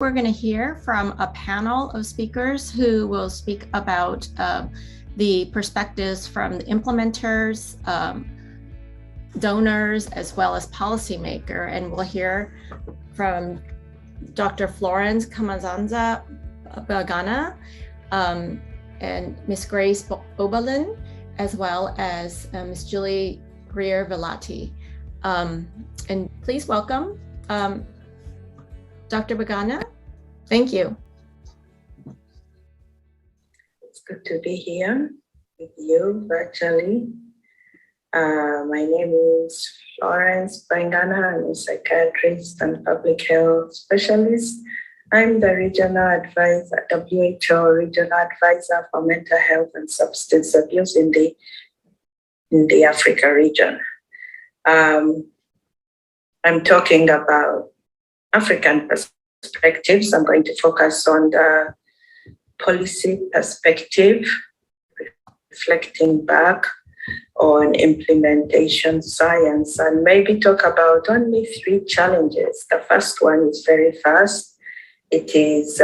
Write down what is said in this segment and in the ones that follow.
We're going to hear from a panel of speakers who will speak about the perspectives from the implementers, donors, as well as policymaker. And we'll hear from Dr. Florence Kamazanza Bagana and Ms. Grace Oberlin, as well as Ms. Julie Greer-Velati. And please welcome Dr. Bagana. Thank you. It's good to be here with you virtually. My name is Florence Bagana. I'm a psychiatrist and public health specialist. I'm the regional advisor, WHO regional advisor for mental health and substance abuse in the Africa region. I'm talking about African perspectives. I'm going to focus on the policy perspective, reflecting back on implementation science, and maybe talk about only 3 challenges. The first one is very fast. It is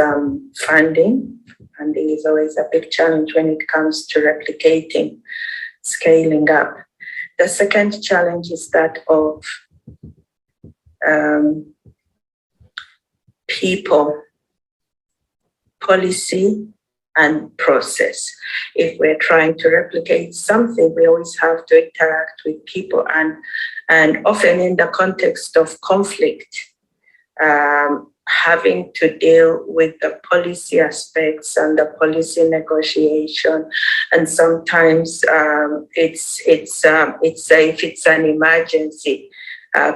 funding. Funding is always a big challenge when it comes to replicating, scaling up. The second challenge is that of people, policy, and process. If we're trying to replicate something, we always have to interact with people, and often in the context of conflict, having to deal with the policy aspects and the policy negotiation, and sometimes if it's an emergency.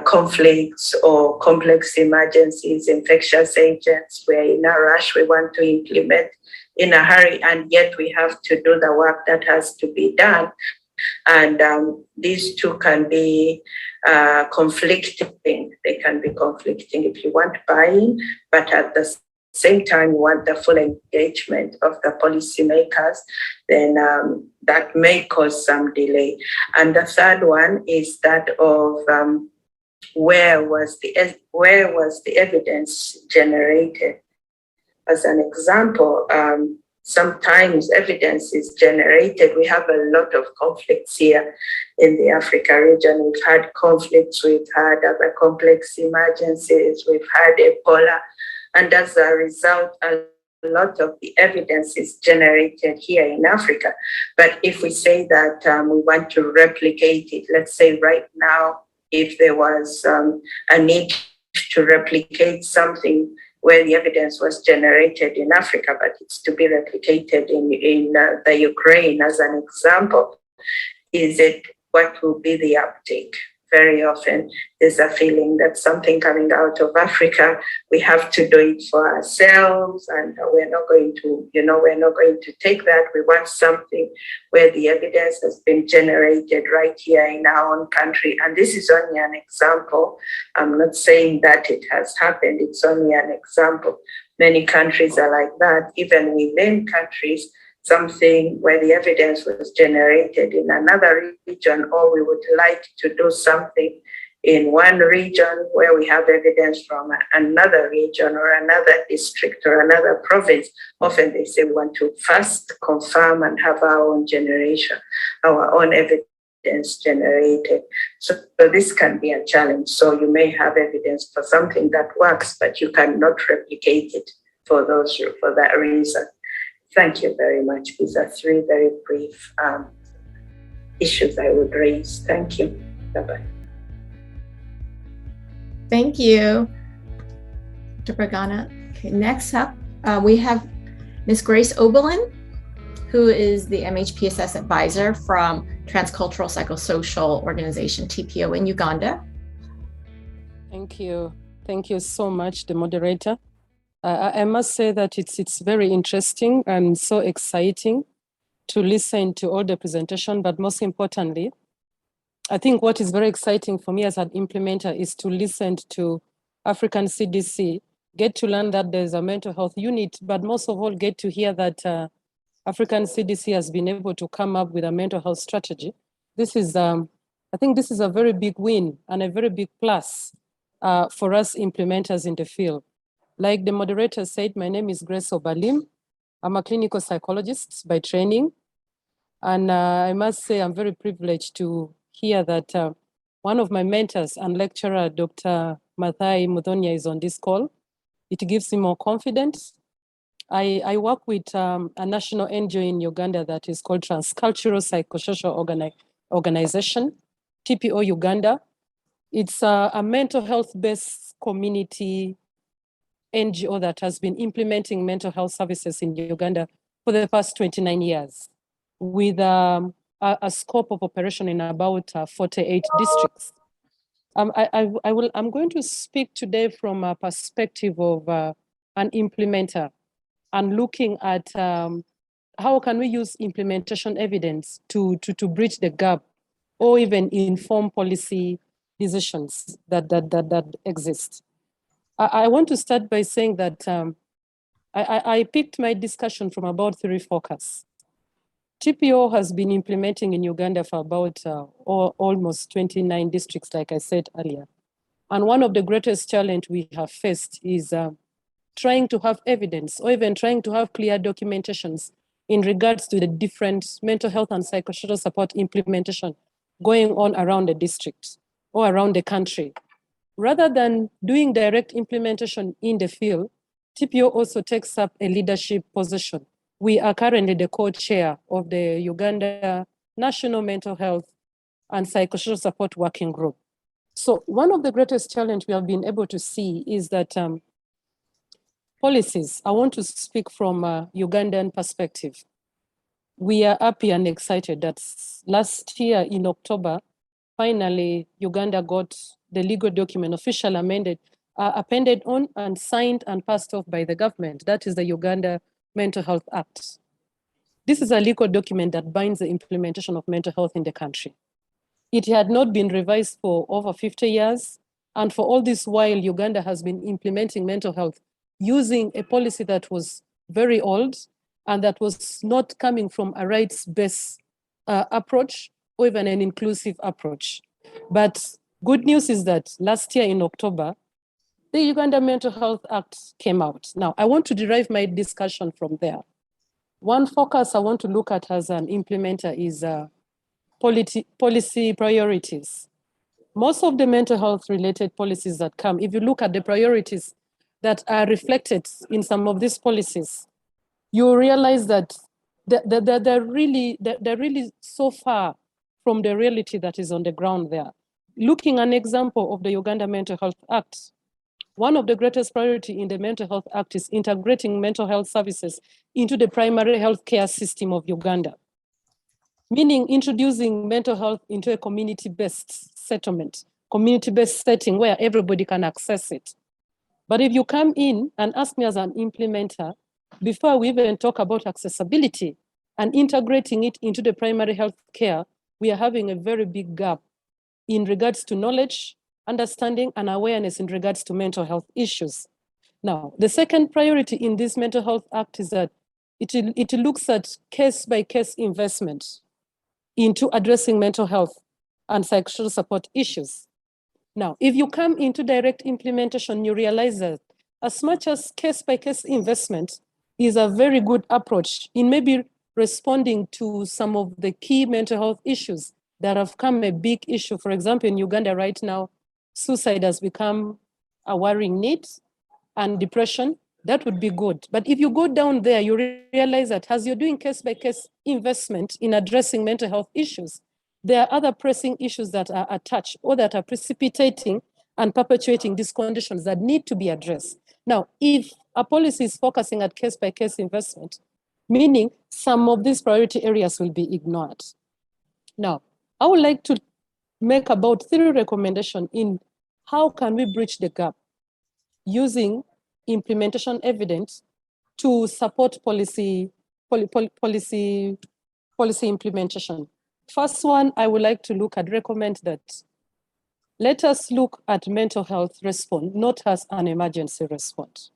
Conflicts or complex emergencies, infectious agents, we're in a rush, we want to implement in a hurry, and yet we have to do the work that has to be done. And these two can be conflicting. They can be conflicting if you want buy-in, but at the same time, you want the full engagement of the policymakers, then that may cause some delay. And the third one is that of where was the evidence generated? As an example, sometimes evidence is generated. We have a lot of conflicts here in the Africa region. We've had conflicts, we've had other complex emergencies, we've had Ebola, and as a result, a lot of the evidence is generated here in Africa. But if we say that we want to replicate it, let's say right now, if there was a need to replicate something where the evidence was generated in Africa, but it's to be replicated in the Ukraine as an example, what will be the uptake? Very often there's a feeling that something coming out of Africa, we have to do it for ourselves, and we're not going to take that. We want something where the evidence has been generated right here in our own country. And this is only an example. I'm not saying that it has happened. It's only an example. Many countries are like that. Even within countries, something where the evidence was generated in another region, or we would like to do something in one region where we have evidence from another region or another district or another province. Often they say we want to first confirm and have our own generation, our own evidence generated. So this can be a challenge. So you may have evidence for something that works, but you cannot replicate it for that reason. Thank you very much. These are 3 very brief issues I would raise. Thank you. Bye-bye. Thank you, Dr. Bagana. Okay, next up, we have Ms. Grace Oberlin, who is the MHPSS advisor from Transcultural Psychosocial Organization, TPO, in Uganda. Thank you. Thank you so much, the moderator. I must say that it's very interesting and so exciting to listen to all the presentation, but most importantly, I think what is very exciting for me as an implementer is to listen to African CDC, get to learn that there's a mental health unit, but most of all get to hear that African CDC has been able to come up with a mental health strategy. This is, I think this is a very big win and a very big plus for us implementers in the field. Like the moderator said, my name is Grace Obalim. I'm a clinical psychologist by training. And I must say I'm very privileged to hear that one of my mentors and lecturer, Dr. Mathai Mudhonia, is on this call. It gives me more confidence. I work with a national NGO in Uganda that is called Transcultural Psychosocial Organization, TPO Uganda. It's a mental health-based community NGO that has been implementing mental health services in Uganda for the past 29 years with a scope of operation in about 48 districts. I'm going to speak today from a perspective of an implementer and looking at how can we use implementation evidence to bridge the gap or even inform policy decisions that exist. I want to start by saying that I picked my discussion from about 3 focus. TPO has been implementing in Uganda for about almost 29 districts, like I said earlier. And one of the greatest challenges we have faced is trying to have evidence or even trying to have clear documentations in regards to the different mental health and psychosocial support implementation going on around the district or around the country. Rather than doing direct implementation in the field, TPO also takes up a leadership position. We are currently the co-chair of the Uganda National Mental Health and Psychosocial Support Working Group. So one of the greatest challenges we have been able to see is that policies, I want to speak from a Ugandan perspective. We are happy and excited that last year in October, finally, Uganda got the legal document officially appended on and signed and passed off by the government. That is the Uganda Mental Health Act. This is a legal document that binds the implementation of mental health in the country. It had not been revised for over 50 years. And for all this while, Uganda has been implementing mental health using a policy that was very old and that was not coming from a rights-based approach or even an inclusive approach. But good news is that last year in October, the Uganda Mental Health Act came out. Now, I want to derive my discussion from there. One focus I want to look at as an implementer is policy priorities. Most of the mental health related policies that come, if you look at the priorities that are reflected in some of these policies, you realize that they're really so far from the reality that is on the ground there. Looking at an example of the Uganda Mental Health Act, one of the greatest priority in the Mental Health Act is integrating mental health services into the primary health care system of Uganda, meaning introducing mental health into a community-based settlement, community-based setting where everybody can access it. But if you come in and ask me as an implementer, before we even talk about accessibility and integrating it into the primary health care, we are having a very big gap in regards to knowledge, understanding, and awareness in regards to mental health issues. Now, the second priority in this Mental Health Act is that it looks at case-by-case investment into addressing mental health and psychosocial support issues. Now, if you come into direct implementation, you realize that as much as case-by-case investment is a very good approach in maybe responding to some of the key mental health issues that have become a big issue. For example, in Uganda right now, suicide has become a worrying need and depression. That would be good. But if you go down there, you realize that as you're doing case-by-case investment in addressing mental health issues, there are other pressing issues that are attached or that are precipitating and perpetuating these conditions that need to be addressed. Now, if a policy is focusing at case-by-case investment, meaning some of these priority areas will be ignored. Now, I would like to make about 3 recommendations in how can we bridge the gap using implementation evidence to support policy implementation. First one, I would like to recommend that let us look at mental health response, not as an emergency response.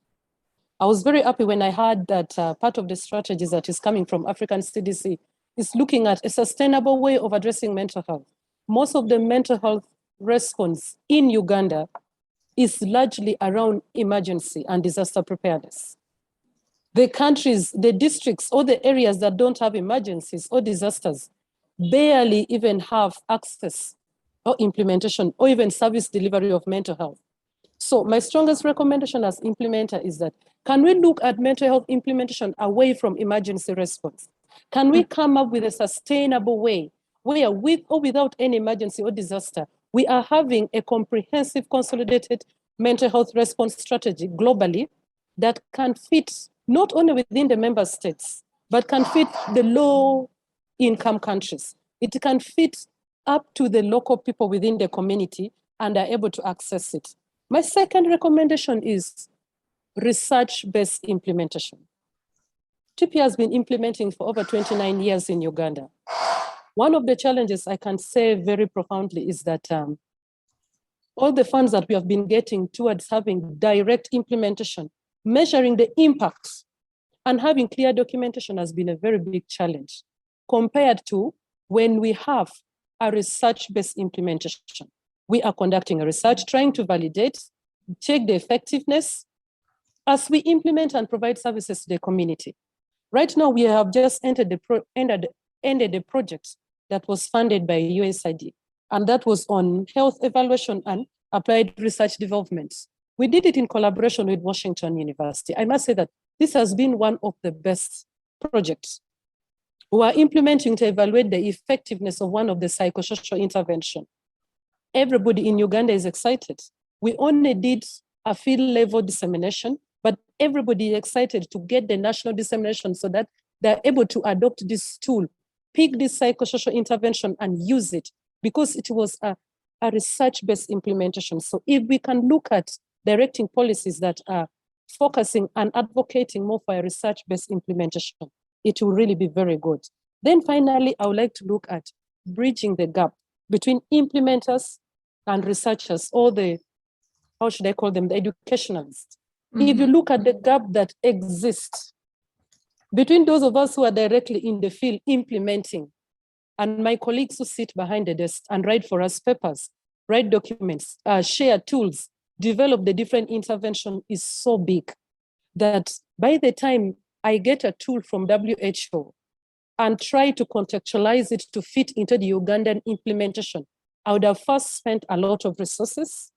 I was very happy when I heard that part of the strategies that is coming from African CDC is looking at a sustainable way of addressing mental health. Most of the mental health response in Uganda is largely around emergency and disaster preparedness. The countries, the districts, or the areas that don't have emergencies or disasters barely even have access or implementation or even service delivery of mental health. So my strongest recommendation as implementer is that, can we look at mental health implementation away from emergency response? Can we come up with a sustainable way where, with or without any emergency or disaster, we are having a comprehensive, consolidated mental health response strategy globally that can fit not only within the member states, but can fit the low-income countries. It can fit up to the local people within the community and are able to access it. My second recommendation is research-based implementation. TP has been implementing for over 29 years in Uganda. One of the challenges I can say very profoundly is that all the funds that we have been getting towards having direct implementation, measuring the impact and having clear documentation has been a very big challenge compared to when we have a research-based implementation. We are conducting a research, trying to validate, check the effectiveness as we implement and provide services to the community. Right now, we have just ended a project that was funded by USAID, and that was on health evaluation and applied research development. We did it in collaboration with Washington University. I must say that this has been one of the best projects. We are implementing to evaluate the effectiveness of one of the psychosocial intervention. Everybody in Uganda is excited. We only did a field level dissemination, but everybody is excited to get the national dissemination so that they're able to adopt this tool, pick this psychosocial intervention and use it, because it was a research-based implementation. So if we can look at directing policies that are focusing and advocating more for a research-based implementation, it will really be very good. Then finally, I would like to look at bridging the gap between implementers and researchers, or the, how should I call them, the educationalists. Mm-hmm. If you look at the gap that exists between those of us who are directly in the field implementing and my colleagues who sit behind the desk and write for us papers, write documents, share tools, develop the different intervention, is so big that by the time I get a tool from WHO and try to contextualize it to fit into the Ugandan implementation, I would have first spent a lot of resources,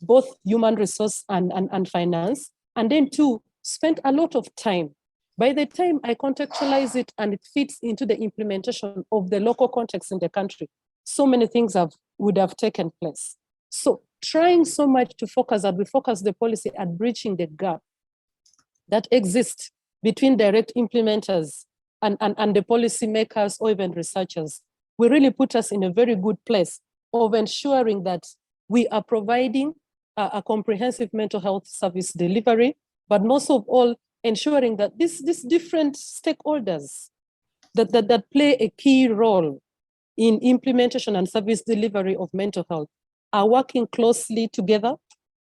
both human resource and finance, and then two, spent a lot of time. By the time I contextualize it and it fits into the implementation of the local context in the country, so many things would have taken place. So trying so much to focus that we focus the policy at bridging the gap that exists between direct implementers and the policymakers or even researchers will really put us in a very good place of ensuring that we are providing a comprehensive mental health service delivery, but most of all, ensuring that these different stakeholders that play a key role in implementation and service delivery of mental health are working closely together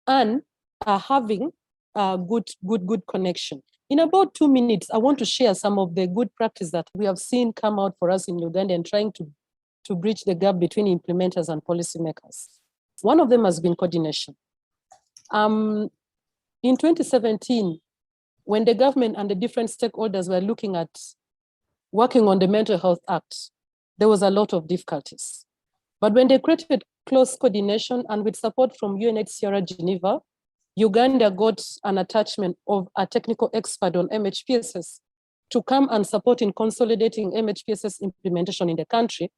and are having a good connection. In about 2 minutes, I want to share some of the good practice that we have seen come out for us in Uganda and trying to bridge the gap between implementers and policymakers. One of them has been coordination. In 2017, when the government and the different stakeholders were looking at working on the Mental Health Act, there was a lot of difficulties. But when they created close coordination and with support from UNHCR Geneva, Uganda got an attachment of a technical expert on MHPSS to come and support in consolidating MHPSS implementation in the country,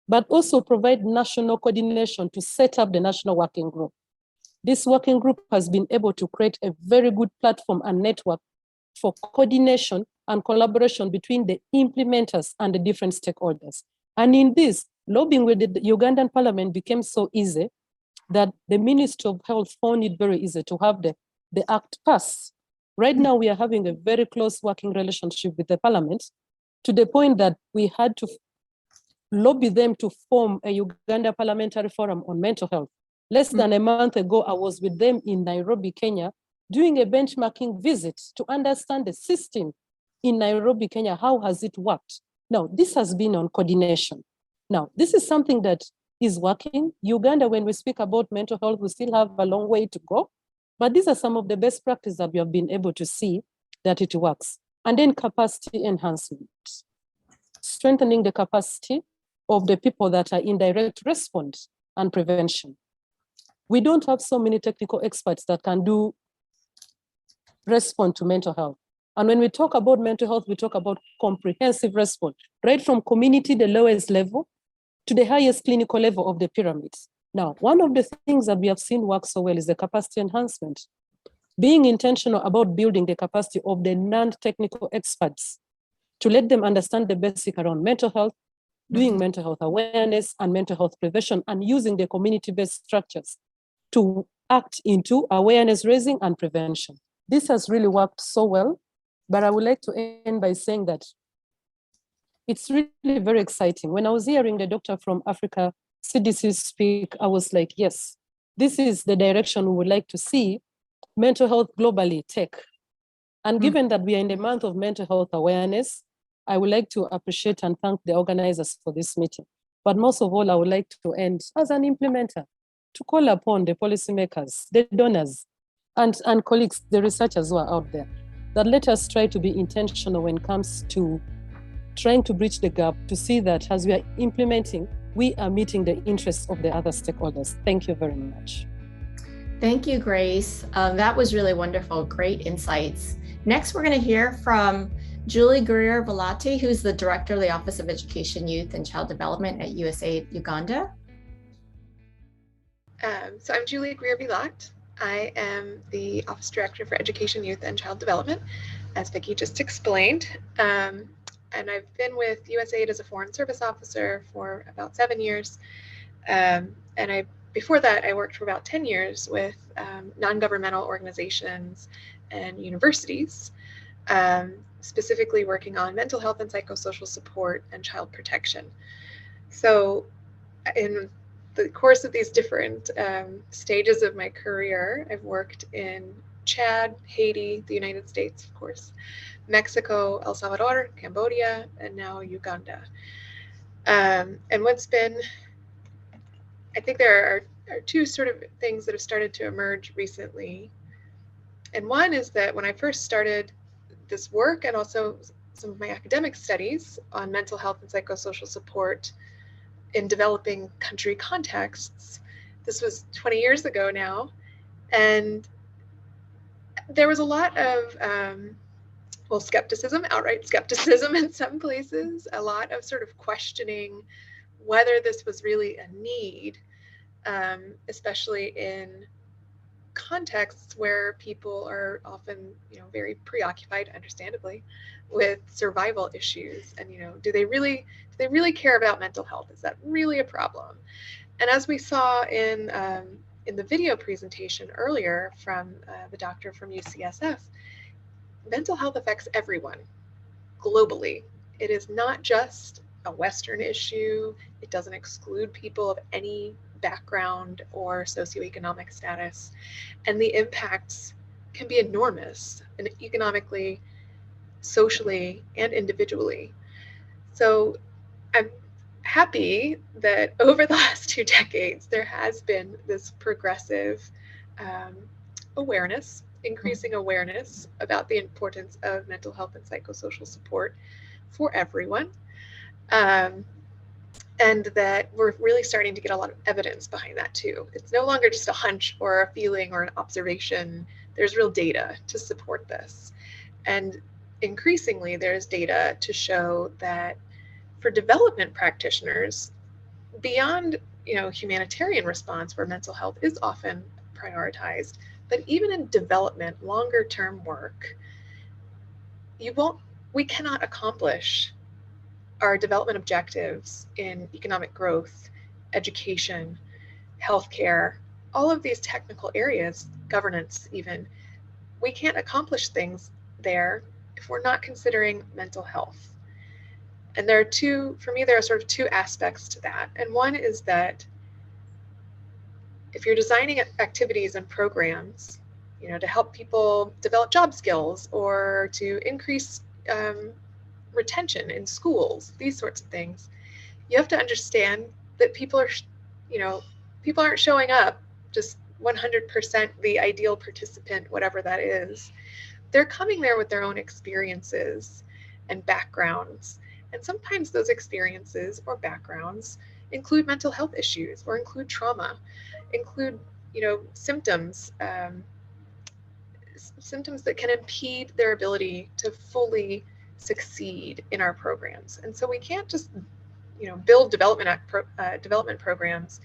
but also provide national coordination to set up the national working group. This working group has been able to create a very good platform and network for coordination and collaboration between the implementers and the different stakeholders. And in this, lobbying with the Ugandan parliament became so easy that the Ministry of Health found it very easy to have the act pass. Right now, we are having a very close working relationship with the parliament, to the point that we had to lobby them to form a Uganda Parliamentary Forum on mental health. Less than a month ago, I was with them in Nairobi, Kenya, doing a benchmarking visit to understand the system in Nairobi, Kenya. How has it worked? Now, this has been on coordination. Now, this is something that is working. Uganda, when we speak about mental health, we still have a long way to go. But these are some of the best practices that we have been able to see that it works. And then capacity enhancement, strengthening the capacity of the people that are in direct response and prevention. We don't have so many technical experts that can respond to mental health. And when we talk about mental health, we talk about comprehensive response, right from community, the lowest level, to the highest clinical level of the pyramids. Now, one of the things that we have seen work so well is the capacity enhancement. Being intentional about building the capacity of the non-technical experts to let them understand the basic around mental health, doing mental health awareness and mental health prevention, and using the community-based structures to act into awareness raising and prevention. This has really worked so well, but I would like to end by saying that it's really very exciting. When I was hearing the doctor from Africa CDC speak, I was like, yes, this is the direction we would like to see mental health globally take. And given that we are in the month of mental health awareness, I would like to appreciate and thank the organizers for this meeting. But most of all, I would like to end as an implementer to call upon the policymakers, the donors, and colleagues, the researchers who are out there, that let us try to be intentional when it comes to trying to bridge the gap to see that as we are implementing, we are meeting the interests of the other stakeholders. Thank you very much. Thank you, Grace. That was really wonderful. Great insights. Next, we're going to hear from Julie Guerrier-Velati, who's the Director of the Office of Education, Youth, and Child Development at USAID Uganda. So I'm Julie Guerrier-Velati. I am the Office Director for Education, Youth, and Child Development, as Vicki just explained. And I've been with USAID as a Foreign Service Officer for about 7 years. Before that, I worked for about 10 years with non-governmental organizations and universities, specifically working on mental health and psychosocial support and child protection. So in the course of these different stages of my career, I've worked in Chad, Haiti, the United States, of course, Mexico, El Salvador, Cambodia, and now Uganda. And what's been, I think there are two sort of things that have started to emerge recently. And one is that when I first started this work and also some of my academic studies on mental health and psychosocial support in developing country contexts, this was 20 years ago now, and there was a lot of skepticism, outright skepticism in some places, a lot of sort of questioning whether this was really a need, especially in contexts where people are often, very preoccupied, understandably, with survival issues. And, do they really care about mental health? Is that really a problem? And as we saw in the video presentation earlier from the doctor from UCSF, mental health affects everyone globally. It is not just a Western issue. It doesn't exclude people of any background or socioeconomic status. And the impacts can be enormous, and economically, socially, and individually. So I'm happy that over the last 2 decades, there has been this progressive awareness, increasing awareness about the importance of mental health and psychosocial support for everyone. And that we're really starting to get a lot of evidence behind that too. It's no longer just a hunch or a feeling or an observation. There's real data to support this. And increasingly, there's data to show that for development practitioners, beyond humanitarian response where mental health is often prioritized, but even in development, longer term work, we cannot accomplish our development objectives in economic growth, education, healthcare, all of these technical areas, governance even, we can't accomplish things there if we're not considering mental health. And there are sort of 2 aspects to that. And one is that if you're designing activities and programs, to help people develop job skills or to increase retention in schools, these sorts of things, you have to understand that people are people aren't showing up just 100% the ideal participant, whatever that is. They're coming there with their own experiences and backgrounds. And sometimes those experiences or backgrounds include mental health issues or include trauma, include, symptoms, symptoms that can impede their ability to fully succeed in our programs. And so we can't just, build development programs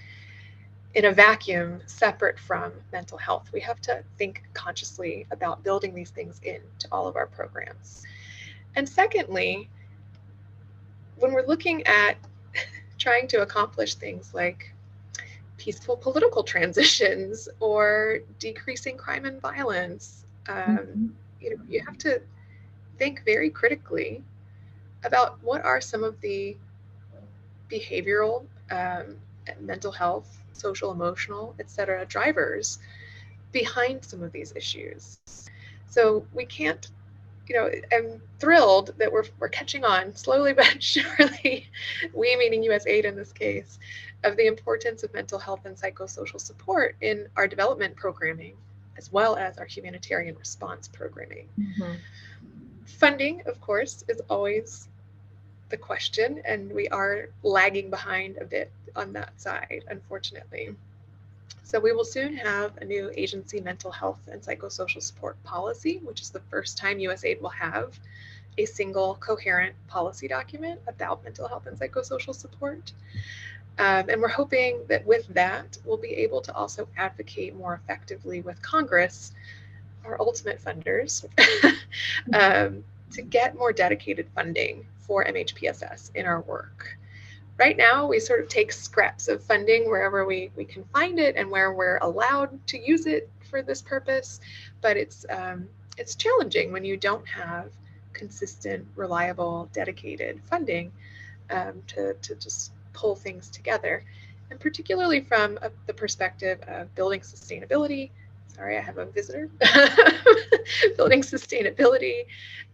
in a vacuum separate from mental health. We have to think consciously about building these things into all of our programs. And secondly, when we're looking at trying to accomplish things like peaceful political transitions or decreasing crime and violence, you have to think very critically about what are some of the behavioral, mental health, social, emotional, etc. drivers behind some of these issues. So we can't, I'm thrilled that we're catching on slowly but surely, we meaning USAID in this case, of the importance of mental health and psychosocial support in our development programming, as well as our humanitarian response programming. Mm-hmm. Funding, of course, is always the question, and we are lagging behind a bit on that side, unfortunately. So we will soon have a new agency mental health and psychosocial support policy, which is the first time USAID will have a single coherent policy document about mental health and psychosocial support. And we're hoping that with that, we'll be able to also advocate more effectively with Congress, our ultimate funders, to get more dedicated funding for MHPSS in our work. Right now, we sort of take scraps of funding wherever we can find it and where we're allowed to use it for this purpose, but it's challenging when you don't have consistent, reliable, dedicated funding to just pull things together, and particularly from the perspective of building sustainability. Sorry, I have a visitor. Building sustainability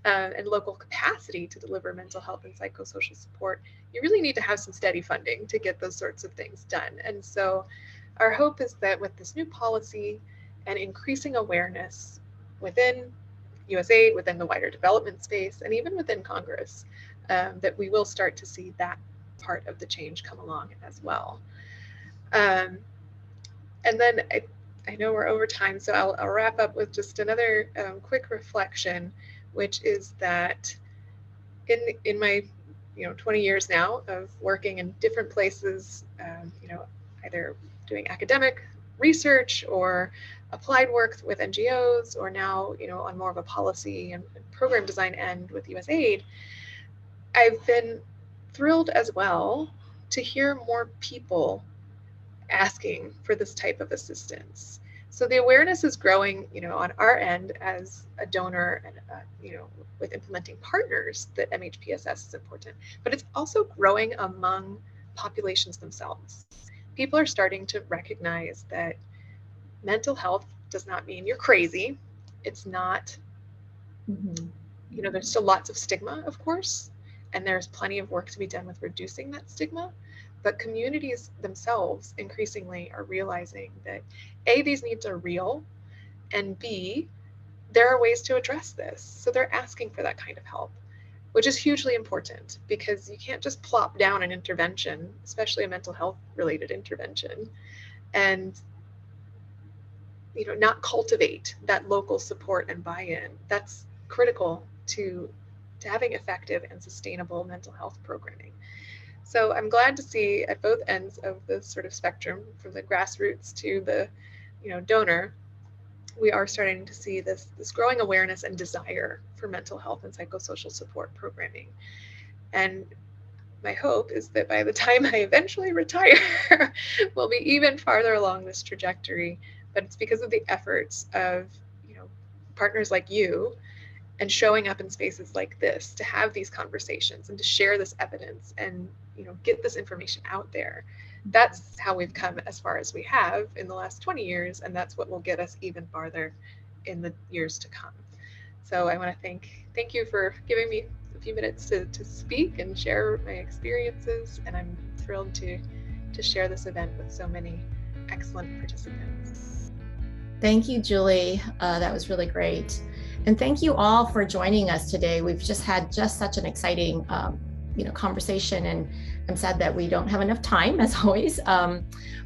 and local capacity to deliver mental health and psychosocial support, you really need to have some steady funding to get those sorts of things done. And so our hope is that with this new policy and increasing awareness within USAID, within the wider development space, and even within Congress, that we will start to see that part of the change come along as well. And then I know we're over time, so I'll wrap up with just another quick reflection, which is that in my 20 years now of working in different places, either doing academic research or applied work with NGOs, or now on more of a policy and program design end with USAID, I've been thrilled as well to hear more people asking for this type of assistance. So the awareness is growing, on our end as a donor and, with implementing partners that MHPSS is important, but it's also growing among populations themselves. People are starting to recognize that mental health does not mean you're crazy. It's not, there's still lots of stigma, of course, and there's plenty of work to be done with reducing that stigma. But communities themselves increasingly are realizing that A, these needs are real, and B, there are ways to address this. So they're asking for that kind of help, which is hugely important, because you can't just plop down an intervention, especially a mental health related intervention, and not cultivate that local support and buy-in. That's critical to having effective and sustainable mental health programming. So I'm glad to see at both ends of the sort of spectrum, from the grassroots to the, donor, we are starting to see this growing awareness and desire for mental health and psychosocial support programming. And my hope is that by the time I eventually retire, we'll be even farther along this trajectory. But it's because of the efforts of, partners like you, and showing up in spaces like this to have these conversations and to share this evidence and get this information out there. That's how we've come as far as we have in the last 20 years, and that's what will get us even farther in the years to come. So I want to thank you for giving me a few minutes to speak and share my experiences, and I'm thrilled to to share this event with so many excellent participants. Thank you, Julie. That was really great. And thank you all for joining us today. We've just had such an exciting conversation, and I'm sad that we don't have enough time, as always.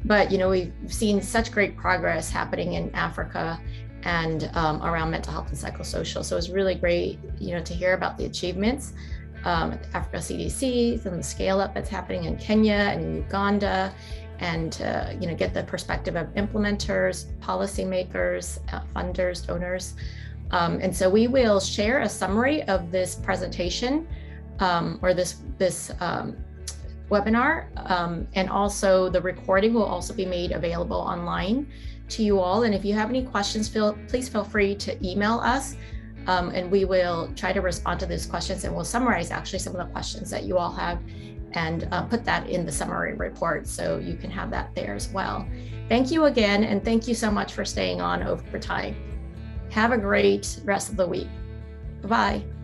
But we've seen such great progress happening in Africa and around mental health and psychosocial. So it's really great, to hear about the achievements at the Africa CDC and the scale up that's happening in Kenya and in Uganda, and get the perspective of implementers, policymakers, funders, donors. And so we will share a summary of this presentation or this webinar, and also the recording will also be made available online to you all. And if you have any questions, please feel free to email us, and we will try to respond to those questions, and we'll summarize actually some of the questions that you all have and put that in the summary report, so you can have that there as well. Thank you again, and thank you so much for staying on over time. Have a great rest of the week. Bye-bye.